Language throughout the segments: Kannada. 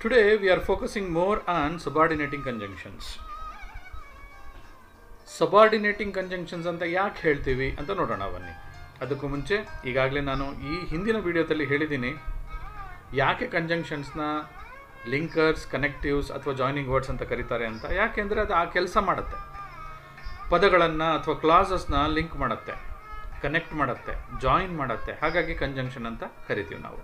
Today we are focusing more on subordinating conjunctions. Subordinating conjunctions ಅಂತ ಯಾಕೆ ಹೇಳ್ತೀವಿ ಅಂತ ನೋಡೋಣ ಬನ್ನಿ. ಅದಕ್ಕೂ ಮುಂಚೆ ಈಗಾಗಲೇ ನಾನು ಈ ಹಿಂದಿನ ವಿಡಿಯೋದಲ್ಲಿ ಹೇಳಿದ್ದೀನಿ ಯಾಕೆ ಕಂಜಂಕ್ಷನ್ಸ್ನ ಲಿಂಕರ್ಸ್, ಕನೆಕ್ಟಿವ್ಸ್ ಅಥವಾ ಜಾಯ್ನಿಂಗ್ ವರ್ಡ್ಸ್ ಅಂತ ಕರೀತಾರೆ ಅಂತ. ಯಾಕೆಂದರೆ ಅದು ಆ ಕೆಲಸ ಮಾಡುತ್ತೆ, ಪದಗಳನ್ನು ಅಥವಾ ಕ್ಲಾಸಸ್ನ ಲಿಂಕ್ ಮಾಡುತ್ತೆ, ಕನೆಕ್ಟ್ ಮಾಡುತ್ತೆ, ಜಾಯಿನ್ ಮಾಡುತ್ತೆ. ಹಾಗಾಗಿ ಕಂಜಂಕ್ಷನ್ ಅಂತ ಕರಿತೀವಿ ನಾವು.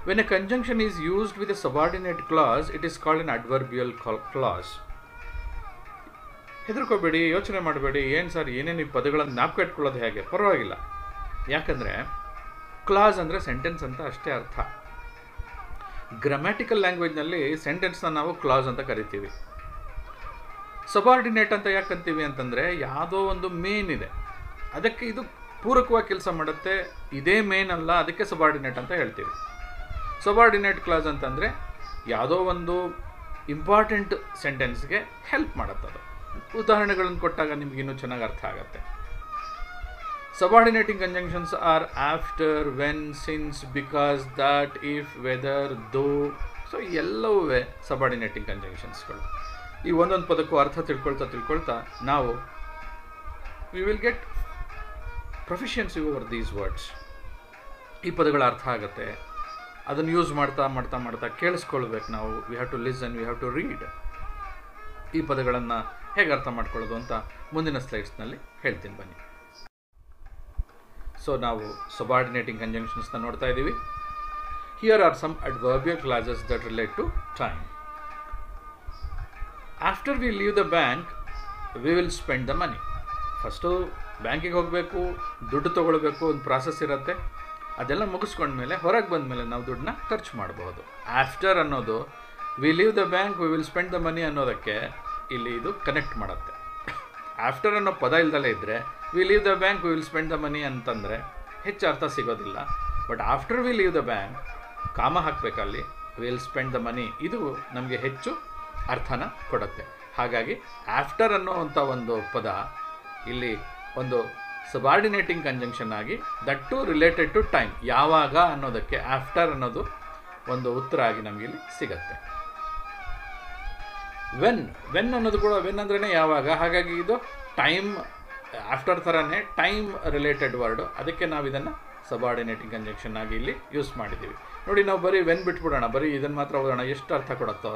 When a conjunction is used with a subordinate clause, it is called an adverbial clause. ಹೆದರ್ಕೋಬೇಡಿ, ಯೋಚನೆ ಮಾಡಬೇಡಿ, ಏನು ಸರ್ ಏನೇನು ಈ ಪದಗಳನ್ನು ಜ್ಞಾಪಕ ಇಟ್ಕೊಳ್ಳೋದು ಹೇಗೆ? ಪರವಾಗಿಲ್ಲ. ಯಾಕಂದರೆ ಕ್ಲಾಸ್ ಅಂದರೆ ಸೆಂಟೆನ್ಸ್ ಅಂತ ಅಷ್ಟೇ ಅರ್ಥ. ಗ್ರಾಮ್ಯಾಟಿಕಲ್ ಲ್ಯಾಂಗ್ವೇಜ್ನಲ್ಲಿ ಸೆಂಟೆನ್ಸ್ನ ನಾವು ಕ್ಲಾಸ್ ಅಂತ ಕರಿತೀವಿ. ಸಬಾರ್ಡಿನೇಟ್ ಅಂತ ಯಾಕೆ ಅಂತೀವಿ ಅಂತಂದರೆ ಯಾವುದೋ ಒಂದು ಮೇನ್ ಇದೆ, ಅದಕ್ಕೆ ಇದು ಪೂರಕವಾಗಿ ಕೆಲಸ ಮಾಡುತ್ತೆ, ಇದೇ ಮೇನ್ ಅಲ್ಲ, ಅದಕ್ಕೆ ಸಬಾರ್ಡಿನೇಟ್ ಅಂತ ಹೇಳ್ತೀವಿ. ಸಬಾರ್ಡಿನೇಟ್ ಕ್ಲಾಸ್ ಅಂತಂದರೆ ಯಾವುದೋ ಒಂದು ಇಂಪಾರ್ಟೆಂಟ್ ಸೆಂಟೆನ್ಸ್ಗೆ ಹೆಲ್ಪ್ ಮಾಡುತ್ತದು. ಉದಾಹರಣೆಗಳನ್ನು ಕೊಟ್ಟಾಗ ನಿಮ್ಗೆ ಇನ್ನೂ ಚೆನ್ನಾಗಿ ಅರ್ಥ ಆಗುತ್ತೆ. Subordinating conjunctions are after, when, since, because, that, if, whether, though. So ಎಲ್ಲವೂ ಸಬಾರ್ಡಿನೇಟಿಂಗ್ ಕಂಜಂಕ್ಷನ್ಸ್ಗಳು. ಈ ಒಂದೊಂದು ಪದಕ್ಕೂ ಅರ್ಥ ತಿಳ್ಕೊಳ್ತಾ ನಾವು we will get proficiency over these words. ಈ ಪದಗಳ ಅರ್ಥ ಆಗುತ್ತೆ, ಅದನ್ನು ಯೂಸ್ ಮಾಡ್ತಾ ಕೇಳಿಸ್ಕೊಳ್ಬೇಕು ನಾವು. We have to listen, we have to read. ಈ ಪದಗಳನ್ನು ಹೇಗೆ ಅರ್ಥ ಮಾಡ್ಕೊಳ್ಳೋದು ಅಂತ ಮುಂದಿನ ಸ್ಲೈಡ್ಸ್ನಲ್ಲಿ ಹೇಳ್ತೀನಿ ಬನ್ನಿ. ಸೊ ನಾವು ಸಬಾರ್ಡಿನೇಟಿಂಗ್ ಕಂಜಂಕ್ಷನ್ಸ್ನ ನೋಡ್ತಾ ಇದ್ದೀವಿ. Here are some adverbial clauses that relate to time. After we leave the bank we will spend the money. First ಬ್ಯಾಂಕಿಗೆ ಹೋಗಬೇಕು, ದುಡ್ಡು ತೊಗೊಳ್ಬೇಕು, ಒಂದು ಪ್ರಾಸೆಸ್ ಇರುತ್ತೆ. ಅದೆಲ್ಲ ಮುಗಿಸ್ಕೊಂಡ್ಮೇಲೆ ಹೊರಗೆ ಬಂದಮೇಲೆ ನಾವು ದುಡ್ಡನ್ನ ಖರ್ಚು ಮಾಡಬಹುದು. ಆಫ್ಟರ್ ಅನ್ನೋದು we leave the bank we will spend the money ಅನ್ನೋದಕ್ಕೆ ಇಲ್ಲಿ ಇದು ಕನೆಕ್ಟ್ ಮಾಡುತ್ತೆ. ಆಫ್ಟರ್ ಅನ್ನೋ ಪದ ಇಲ್ದಲೇ ಇದ್ದರೆ we leave the bank we will spend the money ಅಂತಂದರೆ ಹೆಚ್ಚು ಅರ್ಥ ಸಿಗೋದಿಲ್ಲ. But after we leave the bank comma ಹಾಕಬೇಕಲ್ಲಿ, ವಿಲ್ ಸ್ಪೆಂಡ್ ದ ಮನಿ, ಇದು ನಮಗೆ ಹೆಚ್ಚು ಅರ್ಥನ ಕೊಡುತ್ತೆ. ಹಾಗಾಗಿ ಆಫ್ಟರ್ ಅನ್ನೋವಂಥ ಒಂದು ಪದ ಇಲ್ಲಿ ಒಂದು ಸಬಾರ್ಡಿನೇಟಿಂಗ್ ಕಂಜಂಕ್ಷನ್ ಆಗಿ, that to related to time, ಯಾವಾಗ ಅನ್ನೋದಕ್ಕೆ ಆಫ್ಟರ್ ಅನ್ನೋದು ಒಂದು ಉತ್ತರ ಆಗಿ ನಮಗೆ ಇಲ್ಲಿ ಸಿಗತ್ತೆ. ವೆನ್ ಅನ್ನೋದು ಕೂಡ, ವೆನ್ ಅಂದ್ರೇ ಯಾವಾಗ, ಹಾಗಾಗಿ ಇದು ಟೈಮ್ ಆಫ್ಟರ್ ಥರನೇ ಟೈಮ್ ರಿಲೇಟೆಡ್ ವರ್ಡು. ಅದಕ್ಕೆ ನಾವು ಇದನ್ನು ಸಬಾರ್ಡಿನೇಟಿಂಗ್ ಕಂಜಂಕ್ಷನ್ ಆಗಿ ಇಲ್ಲಿ ಯೂಸ್ ಮಾಡಿದ್ದೀವಿ. ನೋಡಿ, ನಾವು ಬರೀ ವೆನ್ ಬಿಟ್ಬಿಡೋಣ, ಬರೀ ಇದನ್ನು ಮಾತ್ರ ಓದೋಣ, ಎಷ್ಟು ಅರ್ಥ ಕೊಡುತ್ತೋ.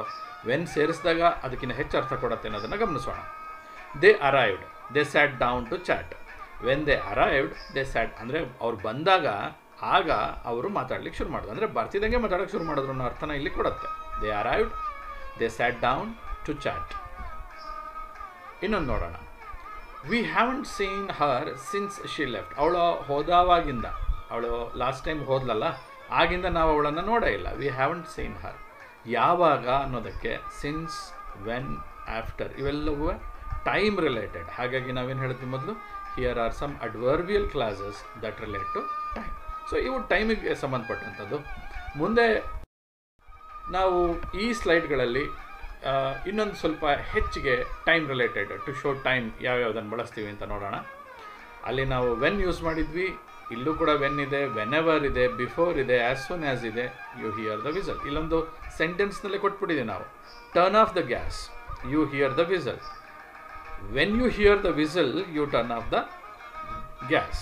ವೆನ್ ಸೇರಿಸಿದಾಗ ಅದಕ್ಕಿಂತ ಹೆಚ್ಚು ಅರ್ಥ ಕೊಡುತ್ತೆ ಅನ್ನೋದನ್ನು ಗಮನಿಸೋಣ. They arrived, they sat down to chat. When they arrived they sat ಅಂದರೆ ಅವ್ರು ಬಂದಾಗ, ಆಗ ಅವರು ಮಾತಾಡ್ಲಿಕ್ಕೆ ಶುರು ಮಾಡೋದು, ಅಂದರೆ ಬರ್ತಿದ್ದಂಗೆ ಮಾತಾಡೋಕ್ಕೆ ಶುರು ಮಾಡಿದ್ರು ಅನ್ನೋ ಅರ್ಥನ ಇಲ್ಲಿ ಕೊಡುತ್ತೆ. They arrived, they sat down to chat. ಇನ್ನೊಂದು ನೋಡೋಣ. We haven't seen her since she left. ಅವಳು ಹೋದವಾಗಿಂದ, ಅವಳು ಲಾಸ್ಟ್ ಟೈಮ್ ಹೋದ್ಲಲ್ಲ, ಆಗಿಂದ ನಾವು ಅವಳನ್ನು ನೋಡೇ ಇಲ್ಲ. We haven't seen her. ಯಾವಾಗ ಅನ್ನೋದಕ್ಕೆ ಸಿನ್ಸ್, ವೆನ್, ಆಫ್ಟರ್ ಇವೆಲ್ಲವೂ ಟೈಮ್ ರಿಲೇಟೆಡ್. ಹಾಗಾಗಿ ನಾವೇನು ಹೇಳ್ತೀವಿ ಮೊದಲು, here are some adverbial clauses that relate to time. So ಇವು ಟೈಮಿಗೆ ಸಂಬಂಧಪಟ್ಟಂಥದ್ದು. ಮುಂದೆ ನಾವು ಈ ಸ್ಲೈಡ್ಗಳಲ್ಲಿ ಇನ್ನೊಂದು ಸ್ವಲ್ಪ ಹೆಚ್ಚಿಗೆ time related to show time ಯಾವ್ಯಾವುದನ್ನು ಬಳಸ್ತೀವಿ ಅಂತ ನೋಡೋಣ. ಅಲ್ಲಿ ನಾವು ವೆನ್ ಯೂಸ್ ಮಾಡಿದ್ವಿ, ಇಲ್ಲೂ ಕೂಡ ವೆನ್ ಇದೆ, ವೆನ್ ಎವರ್ ಇದೆ, ಬಿಫೋರ್ ಇದೆ, ಆ್ಯಸ್ ಸೂನ್ ಆ್ಯಸ್ ಇದೆ, ಯು ಹಿಯರ್ ದ ವಿಸಲ್. ಇಲ್ಲೊಂದು ಸೆಂಟೆನ್ಸ್ನಲ್ಲೇ ಕೊಟ್ಬಿಟ್ಟಿದೆ ನಾವು. Turn off the gas, you hear the whistle. When you hear the whistle, you turn off the gas.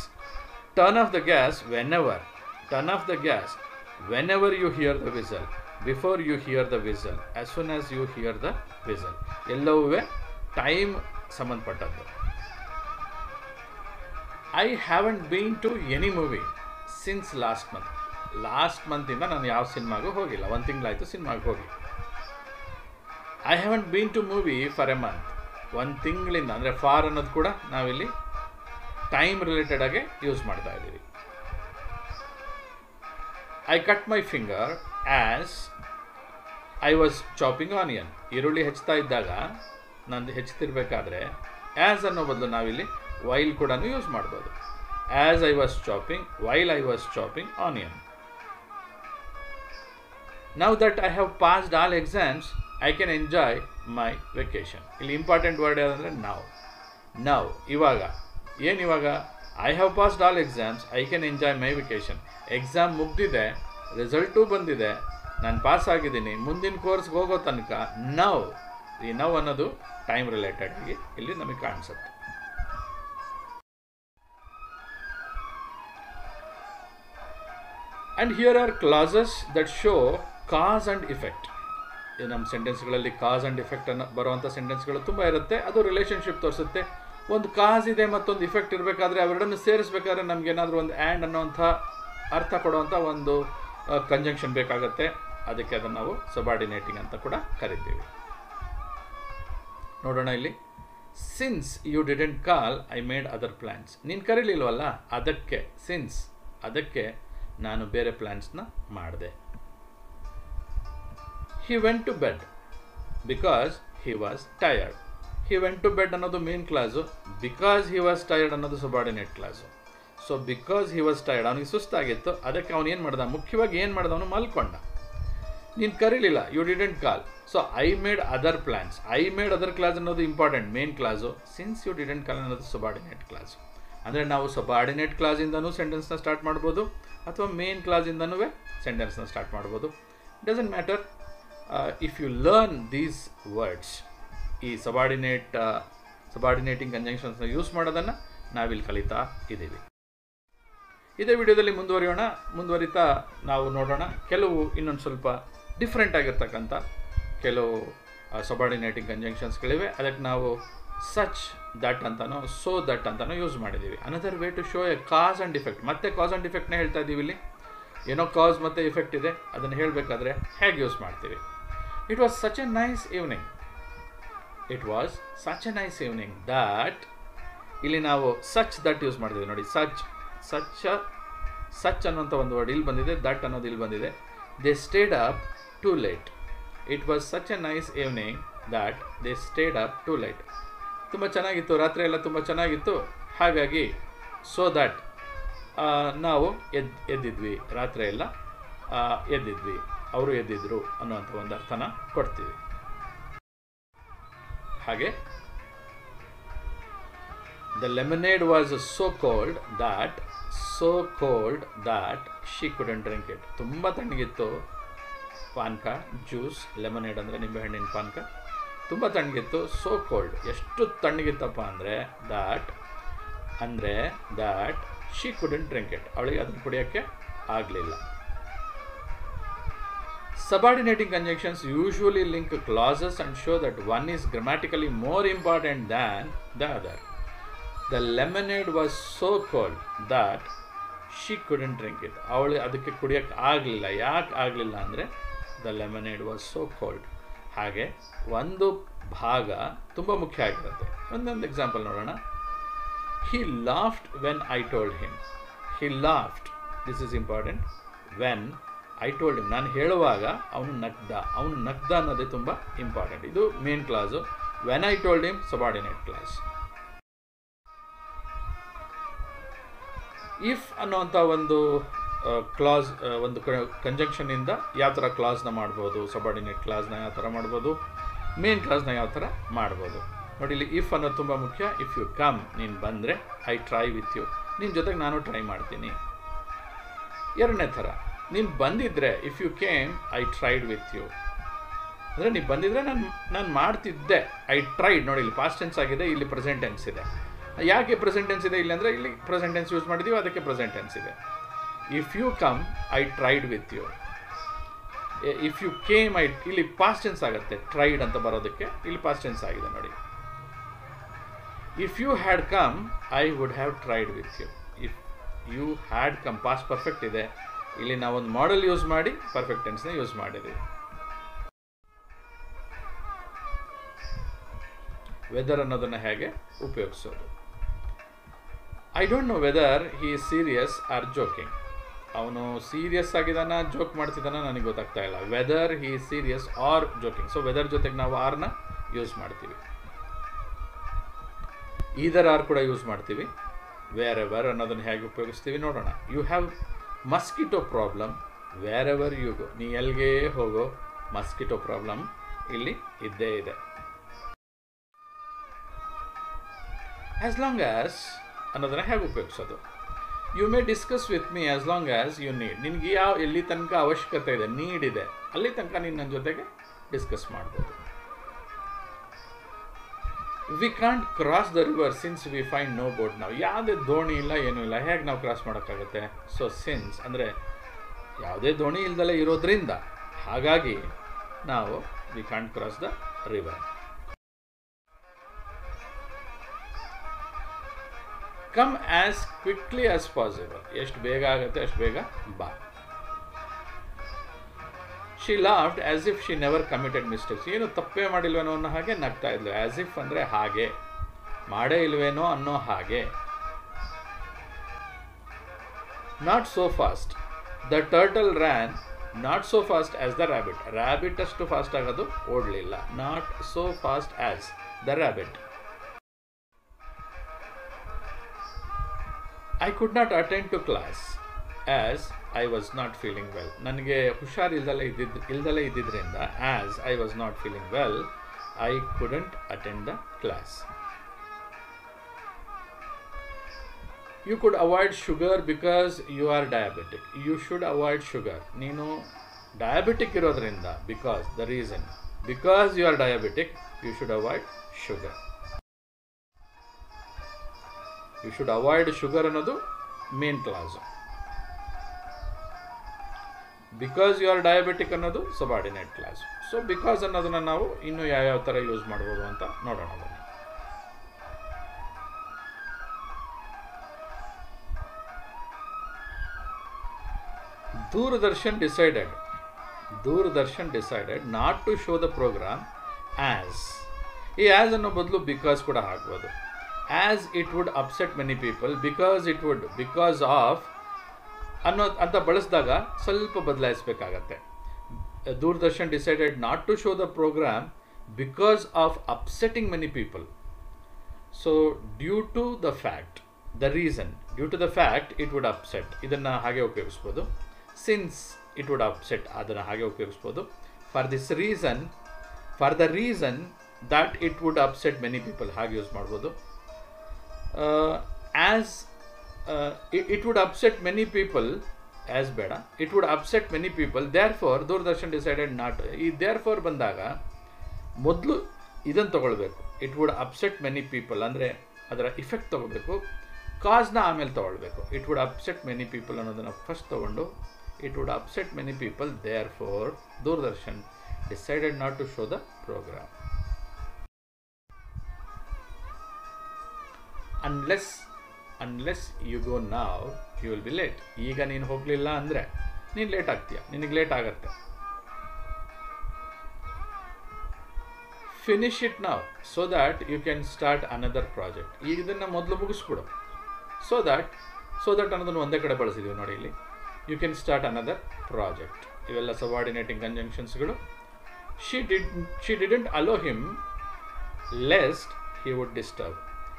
Turn off the gas whenever. Turn off the gas whenever you hear the whistle. Before you hear the whistle. As soon as you hear the whistle. ಎಲ್ಲವೂ ಟೈಮ್ ಸಂಬಂಧಪಟ್ಟದ್ದು. I haven't been to any movie since last month. Last ಮಂತಿಂದ ನಾನು ಯಾವ ಸಿನಿಮಾಗೂ ಹೋಗಿಲ್ಲ, ಒಂದು ತಿಂಗಳಾಯಿತು ಸಿನಿಮಾಗೆ ಹೋಗಿ. I haven't been to movie for a month. ಒಂದು ತಿಂಗಳಿಂದ, ಅಂದರೆ ಫಾರ್ ಅನ್ನೋದು ಕೂಡ ನಾವಿಲ್ಲಿ ಟೈಮ್ ರಿಲೇಟೆಡ್ ಆಗಿ ಯೂಸ್ ಮಾಡ್ತಾ ಇದ್ದೀವಿ. I cut my finger as I was chopping onion. ಈರುಳ್ಳಿ ಹೆಚ್ಚುತ್ತಾ ಇದ್ದಾಗ, ನಂದು ಹೆಚ್ಚುತ್ತಿರಬೇಕಾದ್ರೆ ಆ್ಯಸ್ ಅನ್ನೋ ಬದಲು ನಾವಿಲ್ಲಿ ವೈಲ್ ಕೂಡ ಯೂಸ್ ಮಾಡ್ಬೋದು. As I was chopping, while I was chopping onion. Now that I have passed all exams I can enjoy my vacation. ಇಲ್ಲಿ ಇಂಪಾರ್ಟೆಂಟ್ ವರ್ಡ್ ಯಾವುದಂದರೆ ನಾವು. ಇವಾಗ ಏನಿವಾಗ, I have passed all exams I can enjoy my vacation. Exam ಮುಗ್ದಿದೆ, ರಿಸಲ್ಟು ಬಂದಿದೆ, ನಾನು ಪಾಸ್ ಆಗಿದ್ದೀನಿ, ಮುಂದಿನ ಕೋರ್ಸ್ಗೆ ಹೋಗೋ ತನಕ ನೌ, ಈ ನೌ ಅನ್ನೋದು ಟೈಮ್ ರಿಲೇಟೆಡ್ ಆಗಿ ಇಲ್ಲಿ ನಮಗೆ ಕಾಣಿಸುತ್ತೆ. And here are clauses that show cause and effect. ನಮ್ಮ ಸೆಂಟೆನ್ಸ್ಗಳಲ್ಲಿ ಕಾಸ್ ಆ್ಯಂಡ್ ಇಫೆಕ್ಟ್ ಅನ್ನೋ ಬರುವಂಥ ಸೆಂಟೆನ್ಸ್ಗಳು ತುಂಬ ಇರುತ್ತೆ. ಅದು ರಿಲೇಷನ್ಶಿಪ್ ತೋರಿಸುತ್ತೆ. ಒಂದು ಕಾಸ್ ಇದೆ ಮತ್ತೊಂದು ಇಫೆಕ್ಟ್ ಇರಬೇಕಾದ್ರೆ ಅವೆರಡನ್ನು ಸೇರಿಸ್ಬೇಕಾದ್ರೆ ನಮಗೇನಾದರೂ ಒಂದು ಆ್ಯಂಡ್ ಅನ್ನೋವಂಥ ಅರ್ಥ ಕೊಡುವಂಥ ಒಂದು ಕಂಜಂಕ್ಷನ್ ಬೇಕಾಗುತ್ತೆ. ಅದಕ್ಕೆ ಅದನ್ನು ನಾವು ಸಬಾರ್ಡಿನೇಟಿಂಗ್ ಅಂತ ಕೂಡ ಕರಿತೀವಿ. ನೋಡೋಣ ಇಲ್ಲಿ. Since you didn't call I made other plans. ನೀನು ಕರೀಲಿಲ್ವಲ್ಲ, ಅದಕ್ಕೆ, ಸಿನ್ಸ್ ಅದಕ್ಕೆ ನಾನು ಬೇರೆ ಪ್ಲ್ಯಾನ್ಸ್ನ ಮಾಡಿದೆ. He went to bed because he was tired. He went to bed ಅನ್ನೋದು main clause, because he was tired ಅನ್ನೋದು subordinate clause. So because he was tired, ಅವನಿಗೆ ಸುಸ್ತಾಗಿತ್ತು, ಅದಕ್ಕೆ ಅವನು ಏನು ಮಾಡ್ದ, ಮುಖ್ಯವಾಗಿ ಏನು ಮಾಡ್ದ, ಅವನು ಮಲ್ಕೊಂಡ. ನೀನು ಕರೀಲಿಲ್ಲ, you didn't call, so I made other plans. I made other clause ಅನ್ನೋದು important main clause. Since you didn't call ಅನ್ನೋದು ಸಬಾರ್ಡಿನೇಟ್ ಕ್ಲಾಸು. ಅಂದರೆ ನಾವು ಸಬಾರ್ಡಿನೇಟ್ ಕ್ಲಾಸಿಂದನೂ ಸೆಂಟೆನ್ಸ್ನ ಸ್ಟಾರ್ಟ್ ಮಾಡ್ಬೋದು ಅಥವಾ ಮೇನ್ ಕ್ಲಾಸಿಂದನೂ ಸೆಂಟೆನ್ಸ್ನ ಸ್ಟಾರ್ಟ್ ಮಾಡ್ಬೋದು. Doesn't matter. If you learn these words, ಈ ಸಬಾರ್ಡಿನೇಟಿಂಗ್ ಕಂಜಂಕ್ಷನ್ಸ್ನ ಯೂಸ್ ಮಾಡೋದನ್ನು ನಾವಿಲ್ಲಿ ಕಲಿತಾ ಇದ್ದೀವಿ. ಇದೇ ವಿಡಿಯೋದಲ್ಲಿ ಮುಂದುವರಿತಾ ನಾವು ನೋಡೋಣ ಕೆಲವು ಇನ್ನೊಂದು ಸ್ವಲ್ಪ ಡಿಫ್ರೆಂಟ್ ಆಗಿರ್ತಕ್ಕಂಥ ಕೆಲವು ಸಬಾರ್ಡಿನೇಟಿಂಗ್ ಕಂಜಂಕ್ಷನ್ಸ್ಗಳಿವೆ. ಅದಕ್ಕೆ ನಾವು ಸಚ್ ದಟ್ ಅಂತನೋ ಸೋ ದಟ್ ಅಂತನೋ ಯೂಸ್ ಮಾಡಿದ್ದೀವಿ. Another way to show a cause and effect. ಮತ್ತೆ ಕಾಸ್ ಆ್ಯಂಡ್ ಇಫೆಕ್ಟ್ನ ಹೇಳ್ತಾ ಇದ್ದೀವಿ. ಇಲ್ಲಿ ಏನೋ ಕಾಸ್ ಮತ್ತು ಇಫೆಕ್ಟ್ ಇದೆ, ಅದನ್ನು ಹೇಳಬೇಕಾದ್ರೆ ಹೇಗೆ ಯೂಸ್ ಮಾಡ್ತೀವಿ. It was such A nice evening. It was such A nice evening that, ಇಲ್ಲಿ ನಾವು ಸಚ್ ದಟ್ ಯೂಸ್ ಮಾಡಿದ್ದೀವಿ ನೋಡಿ. ಸಚ್ ಅನ್ನೋಂಥ ಒಂದು ವರ್ಡ್ ಇಲ್ಲಿ ಬಂದಿದೆ, ದಟ್ ಅನ್ನೋದು ಇಲ್ಲಿ ಬಂದಿದೆ. They stayed up to late. It was such A nice evening that they stayed up to late. ತುಂಬ ಚೆನ್ನಾಗಿತ್ತು, ರಾತ್ರಿ ಎಲ್ಲ ತುಂಬ ಚೆನ್ನಾಗಿತ್ತು, ಹಾಗಾಗಿ ಸೊ ದಟ್ ನಾವು ಎದ್ದಿದ್ವಿ, ರಾತ್ರಿ ಎಲ್ಲ ಎದ್ದಿದ್ವಿ, ಅವರು ಎದ್ದಿದ್ರು ಅನ್ನುವಂಥ ಒಂದು ಅರ್ಥನ ಕೊಡ್ತೀವಿ. ಹಾಗೆ the lemonade was so cold that she couldn't drink it. ತುಂಬ ತಣ್ಣಗಿತ್ತು ಪಾನಕ, ಜ್ಯೂಸ್, ಲೆಮನೇಡ್ ಅಂದರೆ ನಿಂಬೆಹಣ್ಣಿನ ಪಾನಕ, ತುಂಬ ತಣ್ಣಗಿತ್ತು. ಸೋ ಕೋಲ್ಡ್, ಎಷ್ಟು ತಣ್ಣಗಿತ್ತಪ್ಪ ಅಂದರೆ that she couldn't drink it, ಅವಳಿಗೆ ಅದನ್ನು ಕುಡಿಯೋಕ್ಕೆ ಆಗಲಿಲ್ಲ. Subordinating conjunctions usually link clauses and show that one is grammatically more important than the other. The lemonade was so cold that she couldn't drink it. ಅವಳು ಅದಕ್ಕೆ ಕುಡಿಯೋಕ್ಕೆ ಆಗಲಿಲ್ಲ. ಯಾಕೆ ಆಗಲಿಲ್ಲ ಅಂದರೆ the lemonade was so cold. ಹಾಗೆ ಒಂದು ಭಾಗ ತುಂಬ ಮುಖ್ಯ ಆಗಿರುತ್ತೆ. ಒಂದೊಂದು ಎಕ್ಸಾಂಪಲ್ ನೋಡೋಣ. He laughed when I told him. He laughed. This is important. When I told him. ನಾನು ಹೇಳುವಾಗ ಅವನು ನಗ್ದ ಅನ್ನೋದೇ ತುಂಬ ಇಂಪಾರ್ಟೆಂಟ್. ಇದು main clause. When I told him subordinate clause. If ಅನ್ನೋವಂಥ ಒಂದು ಕ್ಲಾಸ್, ಒಂದು ಕಂಜಂಕ್ಷನಿಂದ ಯಾವ ಥರ ಕ್ಲಾಸ್ನ ಮಾಡ್ಬೋದು, ಸಬಾರ್ಡಿನೇಟ್ ಕ್ಲಾಸ್ನ ಯಾವ ಥರ ಮಾಡ್ಬೋದು, ಮೇನ್ ಕ್ಲಾಸ್ನ ಯಾವ ಥರ ಮಾಡ್ಬೋದು ನೋಡಿ. ಇಲ್ಲಿ ಇಫ್ ಅನ್ನೋದು ತುಂಬ ಮುಖ್ಯ. ಇಫ್ ಯು ಕಮ್, ನೀನು ಬಂದರೆ ಐ ಟ್ರೈ ವಿತ್ ಯು, ನಿನ್ನ ಜೊತೆಗೆ ನಾನು ಟ್ರೈ ಮಾಡ್ತೀನಿ. ಎರಡನೇ ಥರ, ನೀನು ಬಂದಿದ್ದರೆ if you came I tried with you, ಅಂದರೆ ನೀವು ಬಂದಿದ್ದರೆ ನಾನು ಮಾಡ್ತಿದ್ದೆ. ಐ ಟ್ರೈಡ್ ನೋಡಿ, ಇಲ್ಲಿ ಪಾಸ್ಟ್ ಟೆನ್ಸ್ ಆಗಿದೆ, ಇಲ್ಲಿ ಪ್ರೆಸೆಂಟ್ ಟೆನ್ಸ್ ಇದೆ. ಯಾಕೆ ಪ್ರೆಸೆಂಟ್ ಟೆನ್ಸ್ ಇದೆ ಇಲ್ಲಿ ಅಂದರೆ ಇಲ್ಲಿ ಪ್ರೆಸೆಂಟ್ ಟೆನ್ಸ್ ಯೂಸ್ ಮಾಡಿದ್ದೀವಿ, ಅದಕ್ಕೆ ಪ್ರೆಸೆಂಟ್ ಟೆನ್ಸ್ ಇದೆ. If you come I tried with you. If you came ಇಲ್ಲಿ ಪಾಸ್ಟ್ ಟೆನ್ಸ್ ಆಗುತ್ತೆ, ಟ್ರೈಡ್ ಅಂತ ಬರೋದಕ್ಕೆ ಇಲ್ಲಿ ಪಾಸ್ಟ್ ಟೆನ್ಸ್ ಆಗಿದೆ ನೋಡಿ. If you had come I would have tried with you. If you had come past perfect ಇದೆ, ಇಲ್ಲಿ ನಾವೊಂದು ಮಾಡೆಲ್ ಯೂಸ್ ಮಾಡಿ ಪರ್ಫೆಕ್ಟ್ ಟೆನ್ಸ್ನ ಯೂಸ್ ಮಾಡಿದ್ದೀವಿ. ವೆದರ್ ಅನ್ನೋದನ್ನು ಹೇಗೆ ಉಪಯೋಗಿಸೋದು. I don't know whether he is serious or joking. ಅವನು ಸೀರಿಯಸ್ ಆಗಿದ್ದಾನ, ಜೋಕ್ ಮಾಡ್ತಿದ್ದಾನ, ನನಗೆ ಗೊತ್ತಾಗ್ತಾ ಇಲ್ಲ. Whether he is serious or joking. So whether ಜೊತೆಗೆ ನಾವು ಆರ್ನ ಯೂಸ್ ಮಾಡ್ತೀವಿ. ಈದರ್ ಆರ್ ಕೂಡ ಯೂಸ್ ಮಾಡ್ತೀವಿ. ವೇರ್ ಎವರ್ ಅನ್ನೋದನ್ನು ಹೇಗೆ ಉಪಯೋಗಿಸ್ತೀವಿ ನೋಡೋಣ. You have mosquito problem wherever you go. ನೀ ಎಲ್ಲಿಗೆ ಹೋಗೋ, ಮಸ್ಕಿಟೋ ಪ್ರಾಬ್ಲಮ್ ಇಲ್ಲಿ ಇದ್ದೇ ಇದೆ. ಆ್ಯಸ್ ಲಾಂಗ್ ಆ್ಯಸ್ ಅನ್ನೋದನ್ನು ಹೇಗೆ ಉಪಯೋಗಿಸೋದು. You may discuss with me as long as you need. ನಿನಗೆ ಎಲ್ಲಿ ತನಕ ಅವಶ್ಯಕತೆ ಇದೆ, ನೀಡ್ ಇದೆ, ಅಲ್ಲಿ ತನಕ ನೀನು ನನ್ನ ಜೊತೆಗೆ ಡಿಸ್ಕಸ್ ಮಾಡ್ಬೋದು. We can't cross the river since we find no boat. ನಾವು ಯಾವುದೇ ದೋಣಿ ಇಲ್ಲ, ಏನೂ ಇಲ್ಲ, ಹೇಗೆ ನಾವು ಕ್ರಾಸ್ ಮಾಡೋಕ್ಕಾಗುತ್ತೆ? ಸೊ ಸಿನ್ಸ್ ಅಂದರೆ ಯಾವುದೇ ದೋಣಿ ಇಲ್ದಲೇ ಇರೋದ್ರಿಂದ, ಹಾಗಾಗಿ ನಾವು V can't cross the river. Come as quickly as possible. ಎಷ್ಟು ಬೇಗ ಆಗುತ್ತೆ ಅಷ್ಟು ಬೇಗ ಬಾ. She laughed as if she never committed mistakes. ಏನು ತಪ್ಪೇ ಮಾಡಿಲ್ವೇನೋ ಅನ್ನೋ ಹಾಗೆ ನಗ್ತಾ ಇದ್ಲು. ಆಸ್ ಇಫ್ ಅಂದರೆ ಹಾಗೆ, ಮಾಡೇ ಇಲ್ವೇನೋ ಅನ್ನೋ ಹಾಗೆ. Not so fast. The turtle ran not so fast as the rabbit. Rabbit ಅಷ್ಟು ಫಾಸ್ಟ್ ಆಗೋದು ಓಡಲಿಲ್ಲ. Not so fast as the rabbit. I could not attend to class as I was not feeling well. ನನಗೆ ಹುಷಾರಿಲ್ದಲೇ ಇದ್ದಿದ್ದರಿಂದ as I was not feeling well I couldn't attend the class. You could avoid sugar because you are diabetic. You should avoid sugar. ನೀನು ಡಯಾಬಿಟಿಕ್ ಇರೋದ್ರಿಂದ, because the reason, because you are diabetic you should avoid sugar. You should avoid sugar ಅನ್ನೋದು main clause. Because you are diabetic ಅನ್ನೋದು ಸಬಾರ್ಡಿನೇಟ್ ಕ್ಲಾಸು. ಸೊ ಬಿಕಾಸ್ ಅನ್ನೋದನ್ನು ನಾವು ಇನ್ನೂ ಯಾವ್ಯಾವ ಥರ ಯೂಸ್ ಮಾಡ್ಬೋದು ಅಂತ ನೋಡೋಣ ಬನ್ನಿ. Doordarshan decided not to show the program as. ಈ ಆಸ್ ಅನ್ನೋ ಬದಲು ಬಿಕಾಸ್ ಕೂಡ ಹಾಕ್ಬೋದು. As it would upset many people, because it would, because of ಅಂತ ಬಳಸಿದಾಗ ಸ್ವಲ್ಪ ಬದಲಾಯಿಸಬೇಕಾಗತ್ತೆ. Doordarshan decided not to show the program because of upsetting many people. So due to the fact, the reason, due to the fact it would upset, ಇದನ್ನು ಹಾಗೆ ಉಪಯೋಗಿಸ್ಬೋದು. ಸಿನ್ಸ್ ಇಟ್ ವುಡ್ ಅಪ್ಸೆಟ್, ಅದನ್ನು ಹಾಗೆ ಉಪಯೋಗಿಸ್ಬೋದು. For the reason that it would upset many people, ಹಾಗೆ ಯೂಸ್ ಮಾಡ್ಬೋದು. As it would upset many people, as ಬೇಡ, it would upset many people, therefore Doordarshan decided not. ಈ ದೇರ್ ಫಾರ್ ಬಂದಾಗ ಮೊದಲು ಇದನ್ನು ತೊಗೊಳ್ಬೇಕು. It would upset many people ಅಂದರೆ ಅದರ ಇಫೆಕ್ಟ್ ತೊಗೊಳ್ಬೇಕು, ಕಾಸ್ನ ಆಮೇಲೆ ತೊಗೊಳ್ಬೇಕು. It would upset many people ಅನ್ನೋದನ್ನು ಫಸ್ಟ್ ತೊಗೊಂಡು it would upset many people, therefore Doordarshan decided not to show the program. Unless you go now you will be late. ಈಗ ನೀನು ಹೋಗಲಿಲ್ಲ ಅಂದರೆ ನೀನು ಲೇಟ್ ಆಗ್ತೀಯ, ನಿನಗೆ ಲೇಟ್ ಆಗುತ್ತೆ. Finish it now so that you can start another project. ಈಗ ಇದನ್ನು ಮೊದಲು ಮುಗಿಸ್ಬಿಡು. ಸೊ ದಟ್ ಅನ್ನೋದನ್ನು ಒಂದೇ ಕಡೆ ಬಳಸಿದ್ದೀವಿ ನೋಡಿ ಇಲ್ಲಿ. You can start another project. ಇವೆಲ್ಲ ಸಬಾರ್ಡಿನೇಟಿಂಗ್ ಕಂಜಂಕ್ಷನ್ಸ್ಗಳು. She didn't allow him lest he would disturb.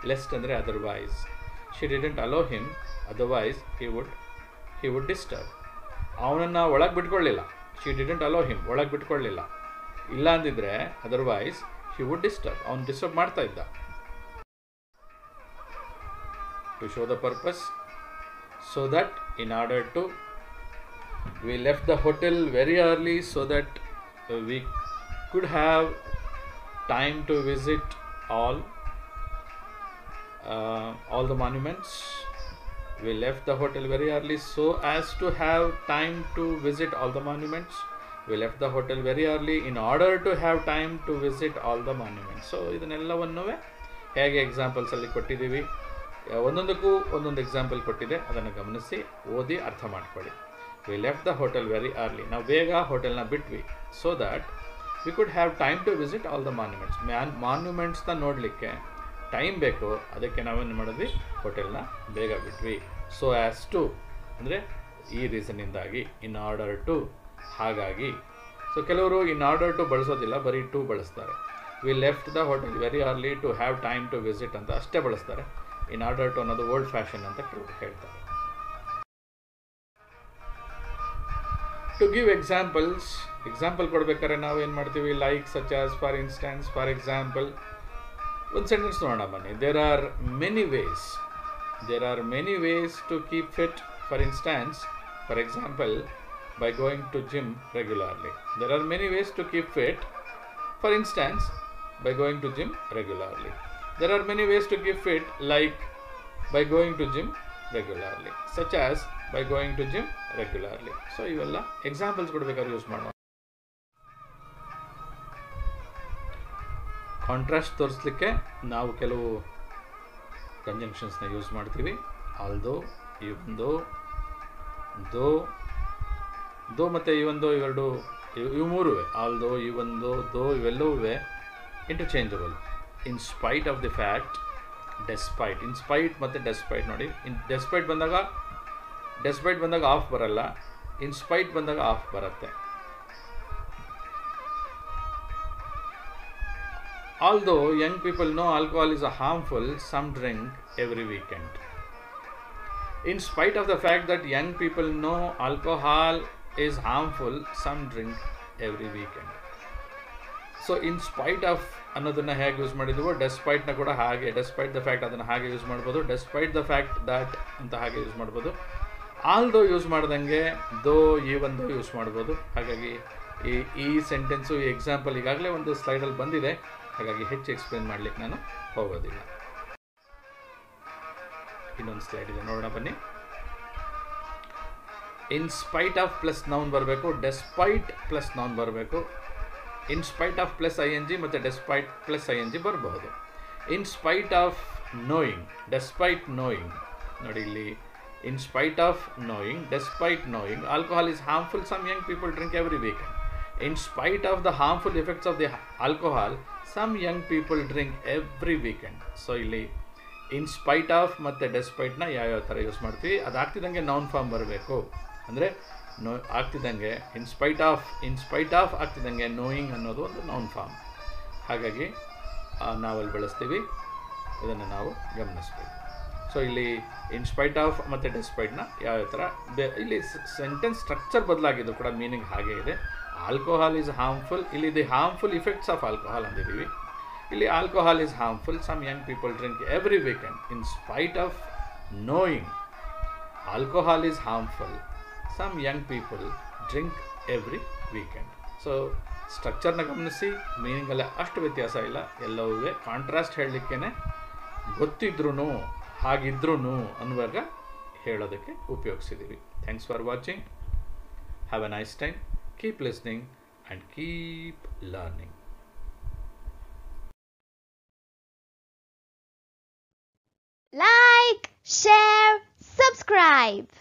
Lest ಅಂದರೆ otherwise. She didn't allow him otherwise he would disturb. ಅವನನ್ನು ಒಳಗೆ ಬಿಟ್ಕೊಳ್ಳಿಲ್ಲ. ಶಿ ಡಿಡೆಂಟ್ ಅಲೋ ಹಿಮ್, ಒಳಗೆ ಬಿಟ್ಕೊಳ್ಳಿಲ್ಲ. ಇಲ್ಲ ಅಂದಿದ್ರೆ ಅದರ್ವೈಸ್ ಹಿ ವುಡ್ ಡಿಸ್ಟರ್ಬ್, ಅವನು ಡಿಸ್ಟರ್ಬ್ ಮಾಡ್ತಾ ಇದ್ದ. To show the purpose, so that in order to, we left the hotel very early so that we could have time to visit all the monuments. We left the hotel very early so as to have time to visit all the monuments. We left the hotel very early in order to have time to visit all the monuments. So ಇದನ್ನೆಲ್ಲವನ್ನೂ ಹೇಗೆ ಎಕ್ಸಾಂಪಲ್ಸ್ ಅಲ್ಲಿ ಕೊಟ್ಟಿದ್ದೀವಿ, ಒಂದೊಂದಕ್ಕೂ ಒಂದೊಂದು ಎಕ್ಸಾಂಪಲ್ ಕೊಟ್ಟಿದೆ, ಅದನ್ನು ಗಮನಿಸಿ ಓದಿ ಅರ್ಥ ಮಾಡ್ಕೊಳ್ಳಿ. We left the hotel very early, ನಾವು ಬೇಗ ಹೋಟೆಲ್ನ ಬಿಟ್ವಿ. So that we could have time to visit all the monuments. ಮಾನ್ಯುಮೆಂಟ್ಸ್ನ ನೋಡಲಿಕ್ಕೆ ಟೈಮ್ ಬೇಕು, ಅದಕ್ಕೆ ನಾವೇನು ಮಾಡಿದ್ವಿ, ಹೋಟೆಲ್ನ ಬೇಗ ಬಿಟ್ವಿ. ಸೊ ಆ್ಯಸ್ ಟು ಅಂದರೆ ಈ ರೀಸನ್ನಿಂದಾಗಿ, ಇನ್ ಆರ್ಡರ್ ಟು, ಹಾಗಾಗಿ. ಸೊ ಕೆಲವರು ಇನ್ ಆರ್ಡರ್ ಟು ಬಳಸೋದಿಲ್ಲ, ಬರೀ ಟು ಬಳಸ್ತಾರೆ. We left the hotel very early to have time to visit ಅಂತ ಅಷ್ಟೇ ಬಳಸ್ತಾರೆ. ಇನ್ ಆರ್ಡರ್ ಟು ಅನ್ನೋದು ಓಲ್ಡ್ ಫ್ಯಾಷನ್ ಅಂತ ಕೆಲವರು ಹೇಳ್ತಾರೆ. ಟು ಗಿವ್ ಎಕ್ಸಾಂಪಲ್ಸ್, ಎಕ್ಸಾಂಪಲ್ ಕೊಡ್ಬೇಕಾದ್ರೆ ನಾವು ಏನು ಮಾಡ್ತೀವಿ, like, such as, for instance, for example. ಒಂದು ಸೆಂಟೆನ್ಸ್ ನೋಡೋಣ ಬನ್ನಿ. There are many ways there are many ways to keep fit. For instance, for example, by going to gym regularly. There are many ways to keep fit. For instance, by going to gym regularly. There are many ways to keep fit, like by going to gym regularly, such as by going to gym regularly. So ಇವೆಲ್ಲ ಎಕ್ಸಾಂಪಲ್ಸ್ ಕೊಡಬೇಕಾದ್ರೆ ಯೂಸ್ ಮಾಡೋಣ. ಕಾಂಟ್ರಾಸ್ಟ್ ತೋರಿಸ್ಲಿಕ್ಕೆ ನಾವು ಕೆಲವು ಕಂಜಂಕ್ಷನ್ಸ್ನ ಯೂಸ್ ಮಾಡ್ತೀವಿ. ಆಲ್ದೋ, ಇವೊಂದು, ದೋ ಮತ್ತು ಇವೊಂದು, ಇವೆರಡು, ಇವು ಮೂರೂ, ಆಲ್ದೋ, ಇವೊಂದು, ದೋ, ಇವೆಲ್ಲವೂ interchangeable. In spite of the fact, despite. In spite ಮತ್ತು ಡೆಸ್ಪೈಟ್ ನೋಡಿ. ಡೆಸ್ಪೈಟ್ ಬಂದಾಗ ಆಫ್ ಬರಲ್ಲ, ಇನ್ ಸ್ಪೈಟ್ ಬಂದಾಗ ಆಫ್ ಬರುತ್ತೆ. Although young people know alcohol is harmful, some drink every weekend. In spite of the fact that young people know alcohol is harmful, some drink every weekend. So in spite of ಅನ್ನೋದನ್ನ ಹೇಗೆ ಯೂಸ್ ಮಾಡಿದ್ವು, ಡೆಸ್ಪೈಟ್ನ ಕೂಡ ಹಾಗೆ, ಡೆಸ್ಪೈಟ್ ದ ಫ್ಯಾಕ್ಟ್ ಅದನ್ನು ಹಾಗೆ ಯೂಸ್ ಮಾಡ್ಬೋದು, ಡೆಸ್ಪೈಟ್ ದ ಫ್ಯಾಕ್ಟ್ ದಟ್ ಅಂತ ಹಾಗೆ ಯೂಸ್ ಮಾಡ್ಬೋದು. ಆಲ್ದೋ ಯೂಸ್ ಮಾಡ್ದಂಗೆ ದೋ, ಇವೊಂದು ಯೂಸ್ ಮಾಡ್ಬೋದು. ಹಾಗಾಗಿ ಈ ಸೆಂಟೆನ್ಸು, ಈ ಎಕ್ಸಾಂಪಲ್ ಈಗಾಗಲೇ ಒಂದು ಸ್ಲೈಡಲ್ಲಿ ಬಂದಿದೆ, ಹಾಗಾಗಿ ಹೆಚ್ಚು ಎಕ್ಸ್ಪ್ಲೇನ್ ಮಾಡಲಿಕ್ಕೆ ನಾನು ಹೋಗೋದಿಲ್ಲ. ಇನ್ನೊಂದು ಸ್ಲೈಡ್ ಇದೆ, ನೋಡೋಣ ಬನ್ನಿ. In spite of plus noun ಬರಬೇಕು, ಡೆಸ್ಪೈಟ್ ಪ್ಲಸ್ ನೌನ್ ಬರಬೇಕು. In spite of plus I N G ಮತ್ತು despite plus I N G ಬರಬಹುದು. In spite of knowing, despite knowing ನೋಡಿ ಇಲ್ಲಿ. In spite of knowing, despite knowing alcohol is harmful, some young people drink every weekend. In spite of the harmful effects of the alcohol, some young people drink every weekend. So ಇಲ್ಲಿ ಇನ್ ಸ್ಪೈಟ್ ಆಫ್ ಮತ್ತು ಡೆಸ್ಪೈಟ್ನ ಯಾವ್ಯಾವ ಥರ ಯೂಸ್ ಮಾಡ್ತೀವಿ, ಅದಾಗ್ತಿದ್ದಂಗೆ ನೌನ್ ಫಾರ್ಮ್ ಬರಬೇಕು. ಅಂದರೆ ಆಗ್ತಿದ್ದಂಗೆ ಇನ್ ಸ್ಪೈಟ್ ಆಫ್ ಆಗ್ತಿದ್ದಂಗೆ ನೋಯಿಂಗ್ ಅನ್ನೋದು ಒಂದು ನೌನ್ ಫಾರ್ಮ್. ಹಾಗಾಗಿ ನಾವಲ್ಲಿ ಬಳಸ್ತೀವಿ, ಇದನ್ನು ನಾವು ಗಮನಿಸ್ಬೇಕು. ಸೊ ಇಲ್ಲಿ ಇನ್ ಸ್ಪೈಟ್ ಆಫ್ ಮತ್ತು ಡೆಸ್ಪೈಟ್ನ ಯಾವ್ಯಾವ ಥರ ಇಲ್ಲಿ ಸೆಂಟೆನ್ಸ್ ಸ್ಟ್ರಕ್ಚರ್ ಬದಲಾಗಿದ್ದು ಕೂಡ ಮೀನಿಂಗ್ ಹಾಗೆ ಇದೆ. ಆಲ್ಕೋಹಾಲ್ ಈಸ್ ಹಾರ್ಮ್ಫುಲ್, ಇಲ್ಲಿ the harmful effects of alcohol ಅಂದಿದ್ದೀವಿ. ಇಲ್ಲಿ alcohol is harmful, some young people drink every weekend. In spite of knowing alcohol is harmful, some young people drink every weekend. So ಸ್ಟ್ರಕ್ಚರ್ನ ಗಮನಿಸಿ, ಮೀನಿಂಗಲ್ಲ ಅಷ್ಟು ವ್ಯತ್ಯಾಸ ಇಲ್ಲ, ಎಲ್ಲವೂ ಕಾಂಟ್ರಾಸ್ಟ್ ಹೇಳಲಿಕ್ಕೇ ಗೊತ್ತಿದ್ರೂ ಹಾಗಿದ್ರೂ ಅನ್ನುವಾಗ ಹೇಳೋದಕ್ಕೆ ಉಪಯೋಗಿಸಿದ್ದೀವಿ. Thanks for watching. Have a nice time. Keep listening and keep learning. Like, share, subscribe.